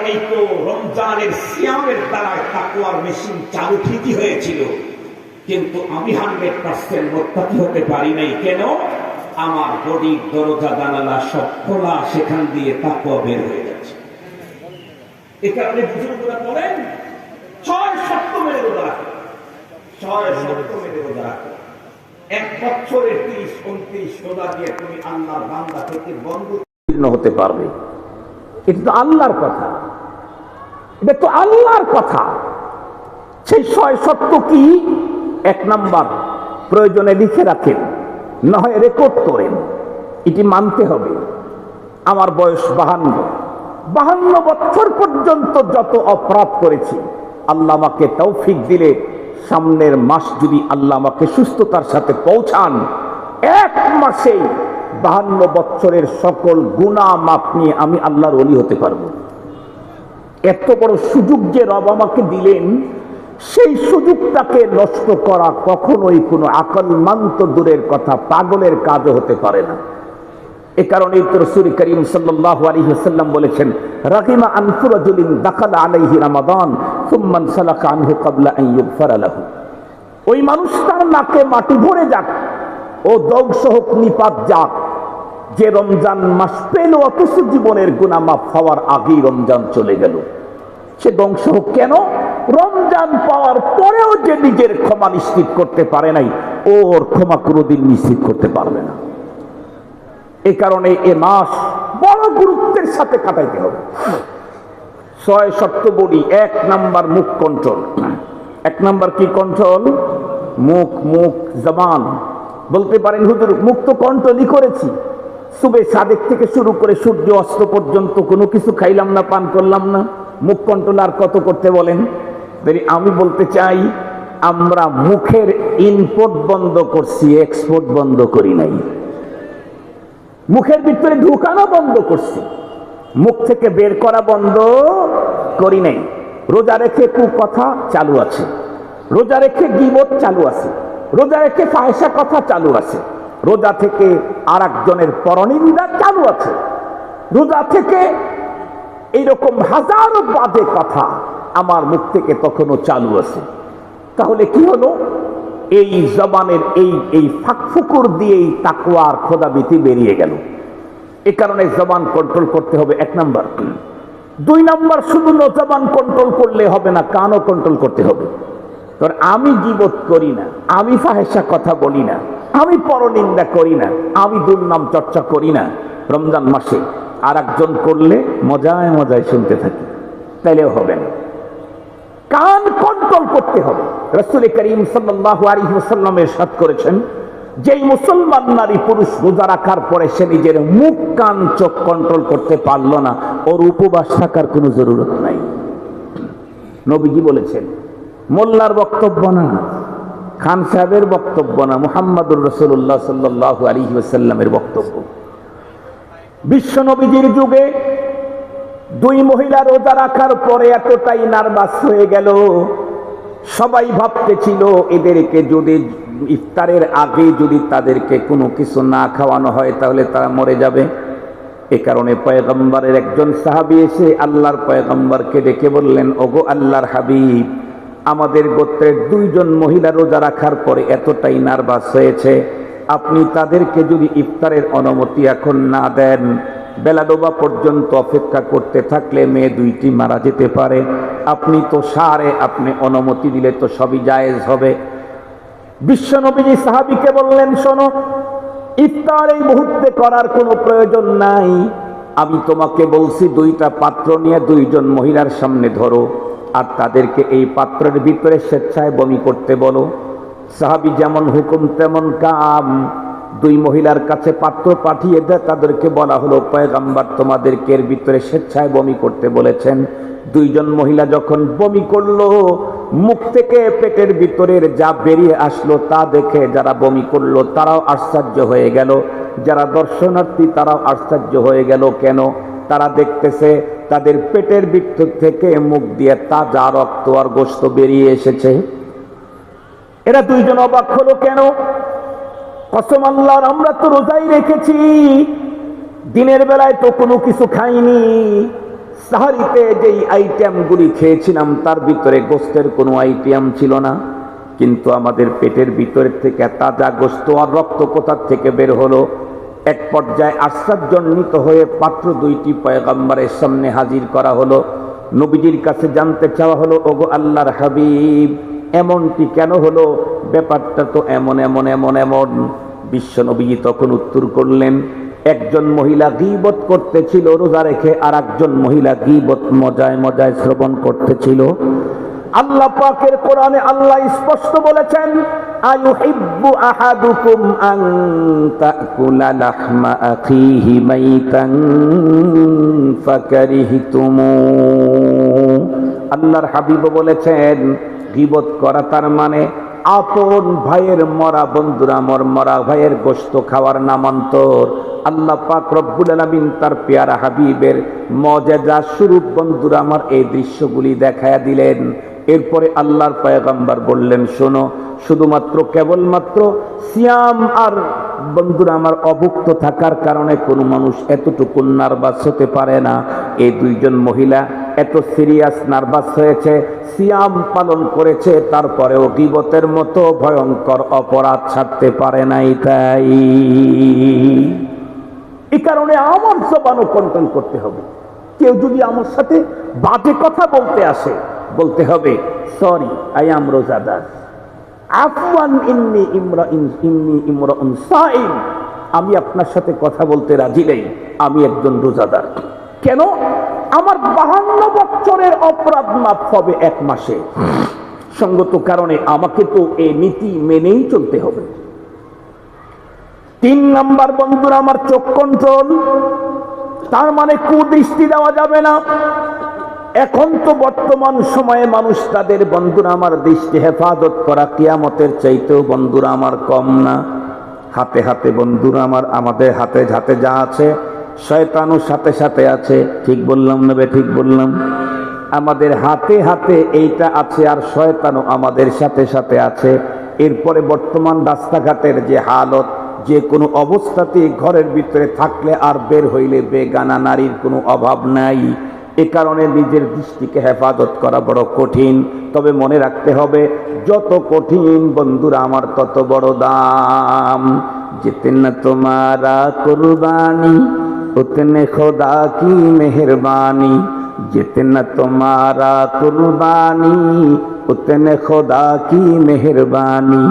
কারণেই তো রমজানের সিয়ামের দ্বারা তাকওয়ার মেশিন চালু ঠিকই হয়েছিল, কিন্তু আমি 100% মুত্তাকি হতে পারি নাই। কেন? আমার বডির দরজা জানালা সব খোলা, সেখান দিয়ে তাকওয়া বের হয়ে যাচ্ছে। এ কারণে বুজুর্গরা বলেন 6 সপ্তাহ মেরে রোজা রাখো, 6 সপ্তাহ মেরে রোজা রাখো। 1 বছরের 30-29 রোজা দিয়ে তুমি আল্লাহর বান্দা থেকে বন্ধু হতে পারবে। এটা তো আল্লাহর কথা, এটা তো আল্লাহর কথা। সেই 6 সপ্তাহ কি? 1 নাম্বার, প্রয়োজনে লিখে রাখেন, না হয় রেকর্ড করেন। এটি মানতে হবে। আমার বয়স 52 বছর পর্যন্ত যত অপরাধ করেছি, আল্লাহ আমাকে তৌফিক দিলে সামনের মাস যদি আল্লাহ আমাকে সুস্থতার সাথে পৌঁছান, 1 মাসেই 52 বছরের সকল গুনাহ মাফ নিয়ে আমি আল্লাহর ওলি হতে পারবো। এত বড় সুযোগ যে রব আমাকে দিলেন, সেই সুযোগটাকে নষ্ট করা কখনোই কোনো আকলমান্ত দূরের কথা, পাগলের কাজও হতে পারে না। এ কারণে তো রাসূল করিম সাল্লাল্লাহু আলাইহি ওয়াসাল্লাম বলেছেন, রাহিমা আনফু রাজুলিন দাখালা আলাইহি রমাদান সুম্মা সালাকা আনহু ক্বাবলা আন ইউগফারা লাহু। ওই মানুষটার নাকে মাটি ভরে যাক, ও ধ্বংস হোক, নিপাত যাক, যে রমজান মাস পেল অথচ জীবনের গুনাহ মাফ হওয়ার আগেই রমজান চলে গেল। সে ধ্বংস হোক। কেন? রমজান পাওয়ার পরেও যে নিজের ক্ষমা নিশ্চিত করতে পারে নাই, ওর ক্ষমা কোনোদিন নিশ্চিত করতে পারবে না। এই কারণে এ মাস বড় গুরুত্বের সাথে কাটাইতে হবে। 6 সপ্তাহ বডি। 1 নাম্বার মুখ কন্ট্রোল। 1 নাম্বার কি কন্ট্রোল? মুখ জবান। বলতে পারেন হুজুর মুখ তো কন্ট্রোলই করেছি, সুবে সাদেক থেকে শুরু করে সূর্য অস্ত পর্যন্ত কোনো কিছু খাইলাম না, পান করলাম না, মুখ কন্ট্রোল আর কত করতে বলেন? আমি বলতে চাই, আমরা মুখের ইনপুট বন্ধ করছি, এক্সপোর্ট বন্ধ করি নাই। মুখের ভিতরে ঢুকানো বন্ধ করছি, মুখ থেকে বের করা বন্ধ করি নাই। রোজা রেখে কুকথা চালু আছে, রোজা রেখে গীবত চালু আছে, রোজা রেখে ফাহিশা কথা চালু আছে, রোজা থেকে আরেকজনের পরনিন্দা চালু আছে, রোজা থেকে এইরকম হাজারো বাজে কথা আমার মুখ থেকে তখনও চালু আছে। তাহলে কি হলো? এই জবানের এই ফাঁকফুকুর দিয়েই তাকওয়ার খোদাবিতি বেরিয়ে গেল। এ কারণে জবান কন্ট্রোল করতে হবে 1 নাম্বার। 2 নাম্বার, শুধু জবান কন্ট্রোল করলে হবে না, কানও কন্ট্রোল করতে হবে। কারণ আমি গীবত করি না, আমি ফাহিশা কথা বলি না, আমি পরনিন্দা করি না, আমি দুর্নাম চর্চা করি না। রমজান মাসে আর একজন করলে মজায় মজায় শুনতে থাকি, তাইলেও হবে না। কান কন্ট্রোল করতে হবে। রাসূল করিম সাল্লাল্লাহু আলাইহি ওয়াসাল্লাম ইরশাদ করেছেন, যেই মুসলমান নারী পুরুষ রোজা রাখার পরে সে নিজের মুখ কান চোখ কন্ট্রোল করতে পারলো না, ওর উপবাস থাকার কোনো জরুরত নাই। নবীজি বলেছেন, মোল্লার বক্তব্য না, খান সাহেবের বক্তব্য না, মুহাম্মদুর রাসূলুল্লাহ সাল্লাল্লাহু আলাইহি ওয়াসাল্লামের বক্তব্য। বিশ্ব নবীজির যুগে 2 মহিলা রোজা রাখার পরে এতটাই নার্ভাস হয়ে গেল, সবাই ভাবতেছিল এদেরকে যদি ইফতারের আগে যদি তাদেরকে কোনো কিছু না খাওয়ানো হয় তাহলে তারা মরে যাবে। এ কারণে পয়গম্বরের একজন সাহাবী এসে আল্লাহর পয়গম্বরকে ডেকে বললেন, ওগো আল্লাহর হাবিব, আমাদের গোত্রের 2 জন মহিলা রোজা রাখার পরে এতটাই নার্ভাস হয়েছে, আপনি তাদেরকে যদি ইফতারের অনুমতি এখন না দেন, বেলা ডোবা পর্যন্ত অপেক্ষা করতে থাকলে মেয়ে 2টি মারা যেতে পারে। আপনি তো সারে, আপনি অনুমতি দিলে তো সবই জায়েজ হবে। বিশ্ব নবীজি সাহাবীকে বললেন, শোনো, ইফতার এই মুহূর্তে করার কোনো প্রয়োজন নাই, আমি তোমাকে বলছি 2টা পাত্র নিয়ে 2 জন মহিলার সামনে ধরো, আর তাদেরকে এই পাত্রের ভিতরে স্বেচ্ছায় বমি করতে বলো। সাহাবী যেমন হুকুম তেমন কাম। 2 মহিলার কাছে পাত্র পাঠিয়ে দেয়, তাদেরকে বলা হলো, পয়গম্বর তোমাদেরকে এর ভিতরে স্বেচ্ছায় বমি করতে বলেছেন। 2 জন মহিলা যখন বমি করলো, মুখ থেকে পেটের ভিতরের যা বেরিয়ে আসলো তা দেখে যারা বমি করলো তারাও আশ্চর্য হয়ে গেল, যারা দর্শনার্থী তারাও আশ্চর্য হয়ে গেল। কেন? তারা দেখতেছে তাদের পেটের ভিতর থেকে মুখ দিয়ে তাজা রক্ত আর গোশত বেরিয়ে এসেছে। এরা 2 জন অবাক হলো। কেন? কসম আল্লাহর, আমরা তো রোজাই রেখেছি, দিনের বেলায় তো কোনো কিছু খাইনি, সাহারিতে যেই আইটেমগুলি খেয়েছিলাম তার ভিতরে গোস্তের কোনো আইটেম ছিল না, কিন্তু আমাদের পেটের ভিতরের থেকে তাজা গোস্ত আর রক্ত কোথা থেকে বের হলো। এক পর্যায়ে আশ্চর্যান্বিত হয়ে পাত্র দুইটি পয়গম্বরের সামনে হাজির করা হলো। নবীজির কাছে জানতে চাওয়া হলো, ওগো আল্লাহর হাবিব, এমনটি কেন হলো? ব্যাপারটা তো এমন এমন এমন এমন। বিশ্ব নবীজি তখন উত্তর করলেন, একজন মহিলা গীবত করতেছিল রোজা রেখে, আর একজন মহিলা গীবত মজায় মজায় শ্রবণ করতেছিল। আল্লাহ পাকের কোরআনে আল্লাহ স্পষ্ট বলেছেন, আয়ুহিব্বু আহাদুকুম আন তাকুলা লাহমা আখিহি মাইতান ফাকারিহতুমু। আল্লাহর হাবিব বলেছেন, গীবত করা তার মানে আপন ভাইয়ের মরা বন্ধুরা মরা ভাইয়ের গোশত খাওয়ার নামান্তর। আল্লাহ পাক রব্বুল আলামিন তার পেয়ারা হাবিবের মজেজা স্বরূপ বন্ধুরা আমার এই দৃশ্যগুলি দেখায়া দিলেন। এরপরে আল্লাহর পয়গম্বর বললেন, শোনো, শুধুমাত্র কেবলমাত্র সিয়াম আর বন্ধুরা আমার অভুক্ত থাকার কারণে কোনো মানুষ এতটুকু নার্ভাস হতে পারে না। এই দুইজন মহিলা এত সিরিয়াস নার্ভাস হয়েছে, সিয়াম পালন করেছে, তারপরেও গীবতের মতো ভয়ঙ্কর অপরাধ ছাড়তে পারে নাই। তাই এই কারণে আমার জবানও কন্ট্রোল করতে হবে। কেউ যদি আমার সাথে বাজে কথা বলতে আসে, বলতে হবে, সরি, আই এম রোজাদার, আফওয়ান ইন্নী ইমরাউন সাইম, আমি আপনার সাথে কথা বলতে রাজি নেই, আমি একজন রোজাদার। কেন? আমার 52 বছরের অপরাধ মাফ হবে 1 মাসে। সঙ্গত কারণে আমাকে তো এই নীতি মেনেই চলতে হবে। 3 নাম্বার বন্ধুরা আমার, চোখ কন্ট্রোল। তার মানে কুদৃষ্টি দেওয়া যাবে না। এখন তো বর্তমান সময়ে মানুষ তাদের বন্ধুরা আমার দৃষ্টি হেফাজত করা কিয়ামতের চাইতেও বন্ধুরা আমার কম না। হাতে হাতে বন্ধুরা আমার, আমাদের হাতে হাতে যা আছে, শয়তানও সাথে সাথে আছে। ঠিক বললাম না বে? ঠিক বললাম? আমাদের হাতে হাতে এইটা আছে, আর শয়তানও আমাদের সাথে সাথে আছে। এরপরে বর্তমান রাস্তাঘাটের যে হালত, যে কোনো অবস্থাতে ঘরের ভিতরে থাকলে আর বের হইলে বেগানা নারীর কোনো অভাব নাই। এ কারণে নিজের দৃষ্টিকে হেফাজত করা বড় কঠিন। তবে মনে রাখতে হবে, যত কঠিন বন্ধুরা আমার তত বড় দাম। जितना तुम्हारा कुर्बानी उतने खुदा की मेहरबानी, जितना तुम्हारा कुर्बानी उतने खुदा की मेहरबानी,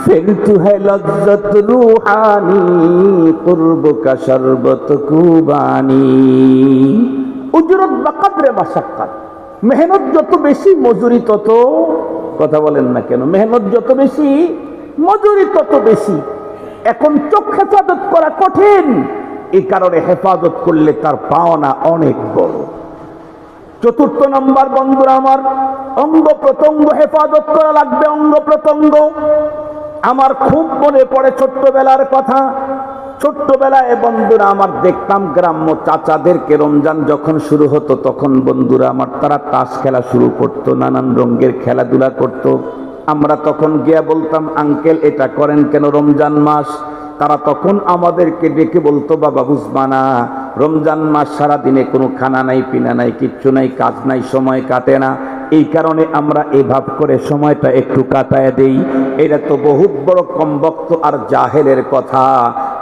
फिर तू है लज्जत रूहानी कुर्ब का शरबत कुबानी। उजरत बकद्रे मशक्कत, मेहनत যত বেশি মজুরি তত, কথা বলেন না কেন? মেহনত যত বেশি মজুরি তত বেশি। এখন চোখ হেফাজত করা কঠিন, এই কারণে হেফাজত করলে তার পাওনা অনেক বড়। 4র্থ নাম্বার বন্ধুরা আমার, অঙ্গ প্রত্যঙ্গ হেফাজত করা লাগবে। অঙ্গ প্রত্যঙ্গ আমার খুব মনে পড়ে ছোট্টবেলার কথা। ছোট্টবেলায় বন্ধুরা আমার দেখতাম গ্রাম্য চাচাদেরকে রমজান যখন শুরু হতো তখন বন্ধুরা আমার তারা তাস খেলা শুরু করতো, নানান রঙের খেলাধুলা করতো। আমরা তখন গিয়া বলতাম, আঙ্কেল এটা করেন কেন? রমজান মাস। তারা তখন আমাদেরকে ডেকে বলতো, বাবা বুঝবা না, রমজান মাস সারাদিনে কোনো খানা নাই, পিনা নাই, কিচ্ছু নাই, কাজ নাই, সময় কাটে না, এই কারণে আমরা এভাব করে সময়টা একটু কাটায় দেই। এটা তো বহুত বড় কমবক্ত আর জাহেলের কথা।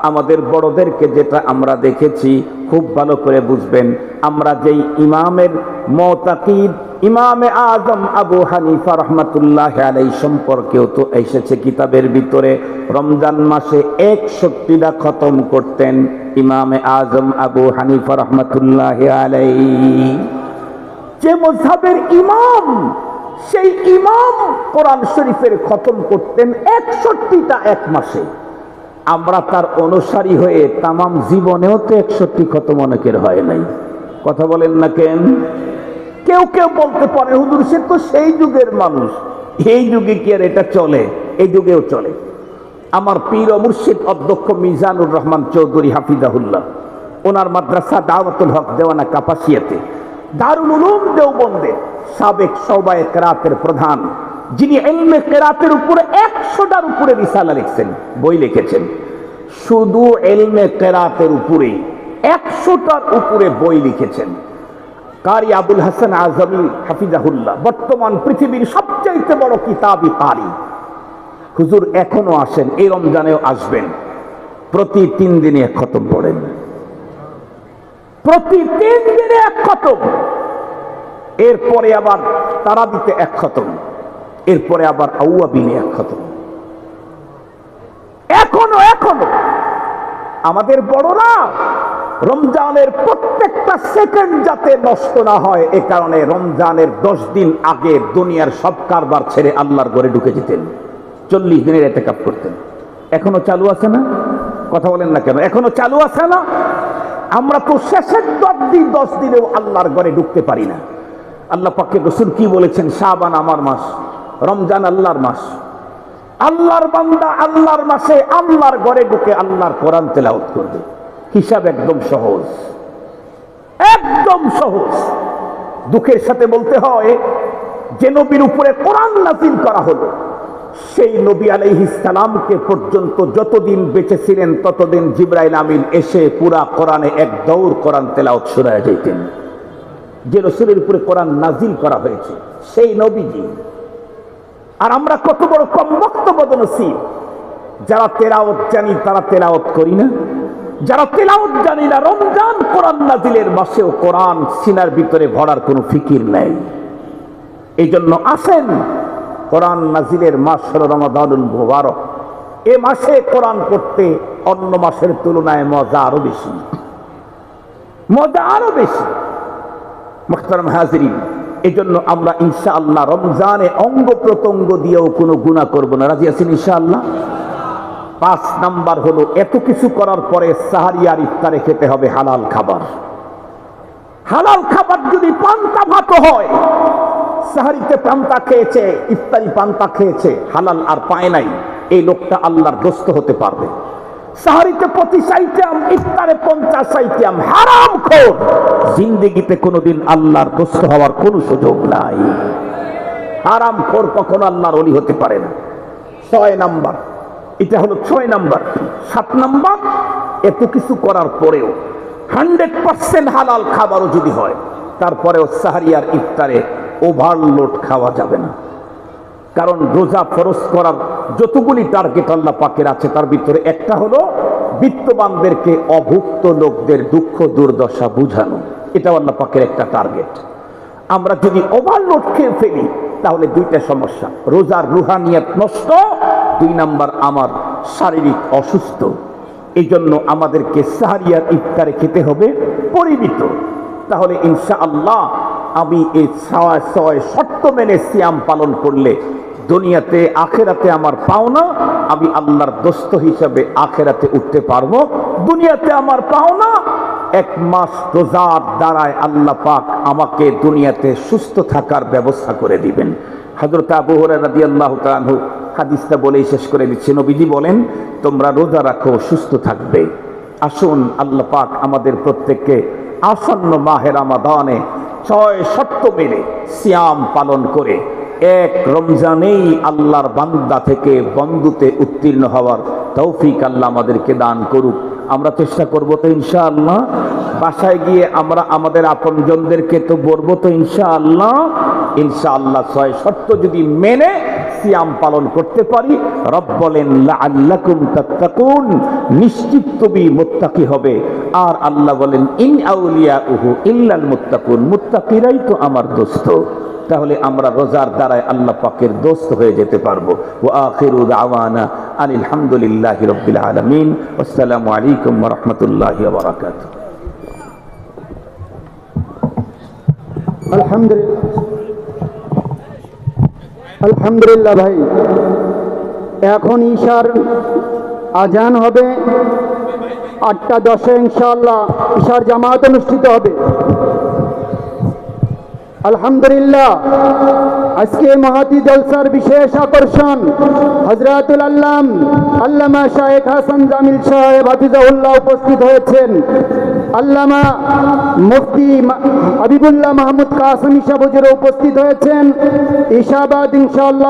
আমাদের বড়দেরকে যেটা আমরা দেখেছি, খুব ভালো করে বুঝবেন। আমরা যেই ইমামের মুতাকিদ ইমামে আজম আবু হানিফা রহমাতুল্লাহ আলাইহি সম্পর্কেও তো এসেছে কিতাবের ভিতরে, রমজান মাসে 61টা খতম করতেন ইমামে আজম আবু হানিফা রহমাতুল্লাহ আলাইহি। যে মাযহাবের ইমাম, সেই ইমাম কোরআন শরীফের খতম করতেন 61টা 1 মাসে। আমরা তার অনুসারী হয়ে তামাম জীবনেও তো 61 খতম অনেকের হয় নাই। কথা বলেন না কেন? কেউ কেউ বলতে পারে, হুজুর সে তো সেই যুগের মানুষ, এই যুগে কি আর এটা চলে? এই যুগেও চলে। আমার পীর ও মুর্শিদ অধ্যক্ষ মিজানুর রহমান চৌধুরী হাফিজাহুল্লাহ, ওনার মাদ্রাসা দাওয়াতুল হক দেওয়ানা কাপাসিয়াতে, দারুল উলুম দেওবন্দের সাবেক শোবায়ে কেরাতের প্রধান, যিনি ইলমে কেরাতের উপরে 100টার উপরে রিসালা লিখছেন, বই লিখেছেন। শুধু ইলমে কেরাতের উপরে 100টার উপরে বই লিখেছেন। কারি আবুল হাসান আজমি হাফিজাহুল্লাহ বর্তমান পৃথিবীর সবচাইতে বড় কিতাবি কারি। হুজুর এখনো আসেন, এই রমজানেও আসবেন। প্রতি 3 দিনে এক খতম পড়েন, প্রতি 3 দিনে এক খতম। এরপরে আবার তারাবিতে এক খতম, এরপরে আবার আউয়াবিনে এক খতম। এখনো আমাদের বড়রা রমজানের প্রত্যেকটা সেকেন্ড যাতে নষ্ট না হয় এ কারণে রমজানের 10 দিন আগে দুনিয়ার সব কারবার ছেড়ে আল্লাহর ঘরে ঢুকে যেতেন, 40 দিনের ইতিকাফ করতেন। এখনো চালু আছে না? কথা বলেন না কেন? এখনো চালু আছে না? আমরা তো শেষের 10 দিনেও আল্লাহর ঘরে ঢুকতে পারি না। আল্লাহ পাকের রাসূল কি বলেছেন? শাবান আমার মাস, রমজান আল্লাহর মাস। আল্লাহর বান্দা আল্লাহর মাসে আল্লাহর ঘরে ঢুকে আল্লাহর কোরআন তেলাওয়াত করবে। হিসাব একদম সহজ, একদম সহজ। দুঃখের সাথে বলতে হয়, যে নবীর উপরে কোরআন নাযিল করা হলো সেই নবী আলাইহিস সালামকে পর্যন্ত যতদিন বেঁচে ছিলেন ততদিন জিবরাইল আমিন এসে পুরা কোরআনে এক দৌড় কোরআন তেলাওয়াত শোনায় যাইতেন। যে রাসূলের উপরে কোরআন নাযিল করা হয়েছে সেই নবীজি। আর আমরা কত বড় কমবক্ত বদনসিব, যারা তেলাওয়াত জানি তারা তেলাওয়াত করি না, যারা তেলাওয়াত জানি না রমজান কোরআন নাযিলের মাসেও কোরআন সিনার ভিতরে ভরার কোনো ফিকির নাই। এই জন্য আসেন, কোরআন নাযিলের মাস হলো রমাদানুল মুবারক। এ মাসে কোরআন পড়তে অন্য মাসের তুলনায় মজা আরো বেশি, মজা আরো বেশি। মুহতারাম হাজিরিন, এই জন্য আমরা ইনশাআল্লাহ রমজানে অঙ্গ প্রত্যঙ্গ দিয়েও কোনো গুনাহ করব না। রাজি আছেন ইনশাআল্লাহ? 5 নাম্বার হলো, এত কিছু করার পরে সাহারি আর ইফতারে খেতে হবে হালাল খাবার। হালাল খাবার যদি পান্তা ভাত হয়, সাহারিতে পান্তা খেয়েছে, ইফতারি পান্তা খেয়েছে, হালাল আর পায় নাই, এই লোকটা আল্লাহর দোস্ত হতে পারবে। সাহারিতে 25 আইটেম, ইফতারে 50 আইটেম, হারামখোর, জিন্দেগিতে কোনোদিন আল্লাহর দোস্ত হওয়ার কোনো সুযোগ নাই। হারামখোর কখনো আল্লাহর ওলি হতে পারে না। 6 নাম্বার, এটা হলো 6 নাম্বার। 7 নাম্বার, এত কিছু করার পরেও 100% হালাল খাবারও যদি হয় তারপরেও সাহারি আর ইফতারে ওভারলোড খাওয়া যাবে না। কারণ রোজা ফরজ করার যতগুলি টার্গেট আল্লাহ পাকের আছে তার ভিতরে একটা হলো বিত্তবানদেরকে অভুক্ত লোকদের দুঃখ দুর্দশা বুঝানো। এটা আল্লাহ পাকের একটা টার্গেট। আমরা যদি ওভারলোড খেয়ে ফেলি তাহলে 2টা সমস্যা, রোজার রুহানিয়াত নষ্ট, 2 নাম্বার আমার শারীরিক অসুস্থ। এই জন্য আমাদেরকে সাহারি আর ইফতারে খেতে হবে পরিমিত। তাহলে ইনশাআল্লাহ আমি এই 6 শর্ত মেনে সিয়াম পালন করলে দুনিয়াতে আখেরাতে আমার পাওনা, আমি আল্লাহর দোস্ত হিসাবে আখেরাতে উঠতে পারবো। দুনিয়াতে আমার পাওনা 1 মাস রোজার দ্বারায় আল্লাহ পাক আমাকে দুনিয়াতে সুস্থ থাকার ব্যবস্থা করে দিবেন। হযরত আবু হুরায়রা রাদিয়াল্লাহু তাআলা আনহু হাদিসটা বলেই শেষ করে দিচ্ছি। নবীজি বলেন, তোমরা রোজা রাখো, সুস্থ থাকবে। আসুন আল্লাহ পাক আমাদের প্রত্যেককে আসন্ন মাহে রমাদানে 6 শর্ত মেনে সিয়াম পালন করে 1 রমজানেই আল্লাহর বান্দা থেকে বন্ধুতে উত্তীর্ণ হওয়ার তৌফিক আল্লাহ আমাদেরকে দান করুক। আমরা চেষ্টা করবো তো ইনশাআল্লাহ। বাসায় গিয়ে আমরা আমাদের আপনজনদেরকে তো বলবো তো ইনশাআল্লাহ। ইনশাআল্লাহ 6 শর্ত যদি মেনে সিয়াম পালন করতে পারি, রব বলেন লাআল্লাকুম তাত্তাকুন, নিশ্চিত তুমি মুত্তাকি হবে। আর আল্লাহ বলেন ইন আউলিয়াউহু ইল্লাল মুত্তাকুন, মুত্তাকিরাই তো আমার দোস্ত। তাহলে আমরা রোজার দ্বারায় আল্লাহ পাকের দোস্ত হয়ে যেতে পারবো। ওয়া আখিরু দাওয়ানা আনিল হামদুলিল্লাহি রাব্বিল আলামিন। আসসালামু আলাইকুম ওয়া রাহমাতুল্লাহি ওয়া বারাকাতুহু। আলহামদুলিল্লাহ ভাই, এখন ঈশার আজান হবে 8:10 ইনশাআল্লাহ। ঈশার জামাত অনুষ্ঠিত হবে। আলহামদুলিল্লাহ, আজকে মহাতি জলসার বিশেষ আকর্ষণ হযরতুল আল্লামা শায়েখ হাসান জামিল সাহেব হাফিজাহুল্লাহ উপস্থিত হয়েছেন। আল্লামা মুফতি হাবিবুল্লাহ মাহমুদ কাসেমী সাহেব উপস্থিত হয়েছেন। ঈশাবাদ ইনশাআল্লাহ